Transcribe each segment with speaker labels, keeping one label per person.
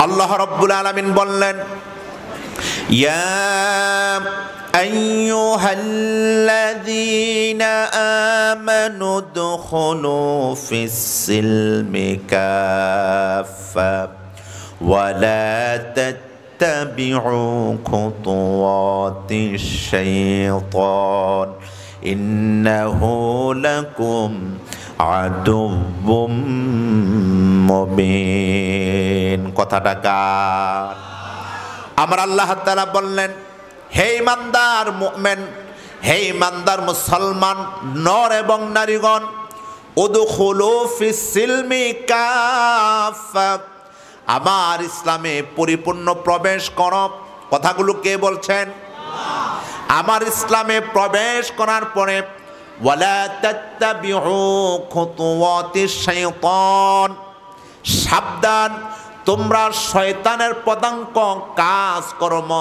Speaker 1: আল্লাহ রাব্বুল আলামিন বললেন, ইয়া আইয়ুহাল্লাযীনা আমানু দুখুলু ফিস-সিলমি কাফা ওয়া লা তাত্তাবিউ খুতুওয়াতিশ শাইতান ইন্নাহু লাকুম আদুউম মুবিন। কথাটা কার? আমার আল্লাহ তাআলা বললেন, হে ইমানদার মুমিন, হে ইমানদার মুসলমান নর এবং নারীগণ, উদখুলু ফিস-সিলমি কাফা, আমার ইসলামে পরিপূর্ণ প্রবেশ করো। কথাগুলো কে বলছেন? আমার ইসলামে প্রবেশ করার পরে ওয়ালা তাত্তাবিউ খুতুওয়াতিশ শাইতান, সাবধান তোমরা শয়তানের পদাঙ্ক কাজকর্ম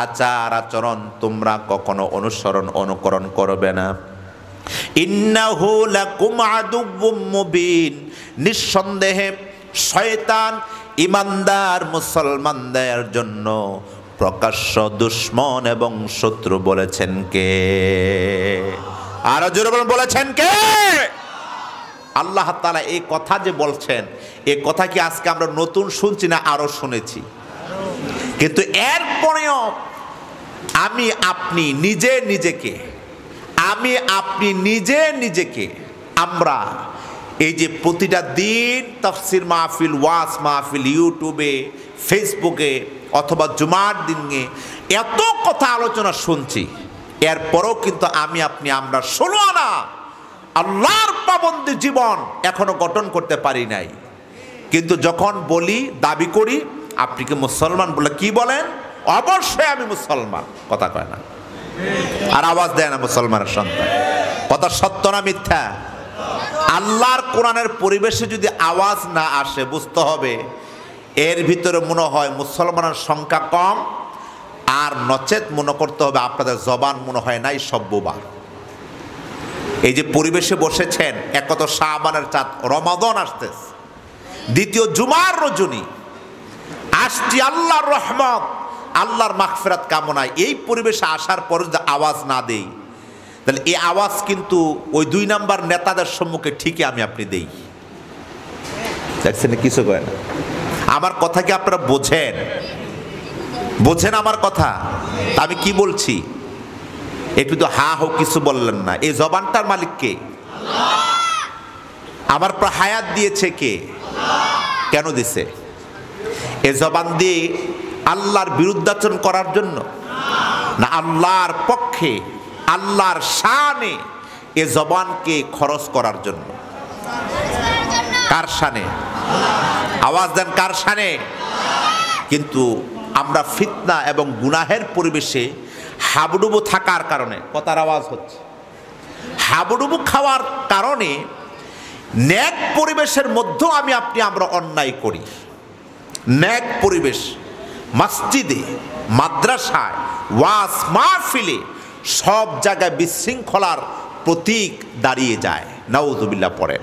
Speaker 1: আচার আচরণ তোমরা কখনো অনুকরণ করবে না। ইন্নাহু লাকুম আদুউম মুবিন, নিঃসন্দেহে শয়তান ইমানদার মুসলমানদের জন্য প্রকাশ্য দুশমন এবং শত্রু। বলেছেন কে? আরো জোরে বলেছেন কে? আল্লাহ তাআলা এই কথা যে বলছেন, এই কথা কি আজকে আমরা নতুন শুনছি না আরো শুনেছি? কিন্তু এরপরেও আমি আপনি নিজে নিজেকে আমরা এই যে প্রতিটা দিন তাফসীর মাহফিল, ওয়াজ মাহফিল, ইউটিউবে, ফেসবুকে অথবা জুমার দিনে এত কথা আলোচনা শুনছি, এরপরও কিন্তু আমরা 16 আনা আল্লাহর পাবন্দি জীবন এখনো গঠন করতে পারি নাই। কিন্তু যখন বলি, দাবি করি আপনি কি মুসলমান, বলে কি বলেন? অবশ্যই আমি মুসলমান। কথা কয় না, আর আওয়াজ দেয় না মুসলমানের সন্তান। কথা সত্য না মিথ্যা? আল্লাহর কোরআনের পরিবেশে যদি আওয়াজ না আসে, বুঝতে হবে এর ভিতরে মনে হয় মুসলমানের সংখ্যা কম, আর নচেত মনে করতে হবে আপনাদের জবান মনে হয় নাই সভ্যবার। এই যে পরিবেশে বসেছেন, এক তো শাবানের চাঁদ, রমাদান আসতেছে, দ্বিতীয় জুমার রজনী আসছি, আল্লাহর রহমত, আল্লাহর মাগফিরাত কামনায় এই পরিবেশে আসার পর যদি আওয়াজ না দেই, তাহলে এই আওয়াজ কিন্তু ওই 2 নাম্বার নেতাদের সম্মুখে ঠিকই আপনি দেই। দেখছেন কিছু কয় না? আমার কথা কি আপনারা বোঝেন আমার কথা? আমি কি বলছি একটু তো হা হোক, কিছু বললেন না। এই জবানটার মালিক কে? আমার পর হায়াত দিয়েছে কে? কেন দিছে? এ জবান দিয়ে আল্লাহর বিরুদ্ধাচরণ করার জন্য না, আল্লাহর পক্ষে, আল্লাহর শানে এ জবানকে খরচ করার জন্য? কার শানে? আওয়াজ দেন, কার শানে? কিন্তু আমরা ফিতনা এবং গুনাহের পরিবেশে হাবুডুবু থাকার কারণে, কথার আওয়াজ হচ্ছে, হাবুডুবু খাওয়ার কারণে নেক পরিবেশের মধ্যেও আমরা অন্যায় করি। নেক পরিবেশ, মসজিদে, মাদ্রাসায়, ওয়াজ মাহফিলে, সব জায়গায় বিশৃঙ্খলার প্রতীক দাঁড়িয়ে যায়। নাউযুবিল্লাহ পড়েন।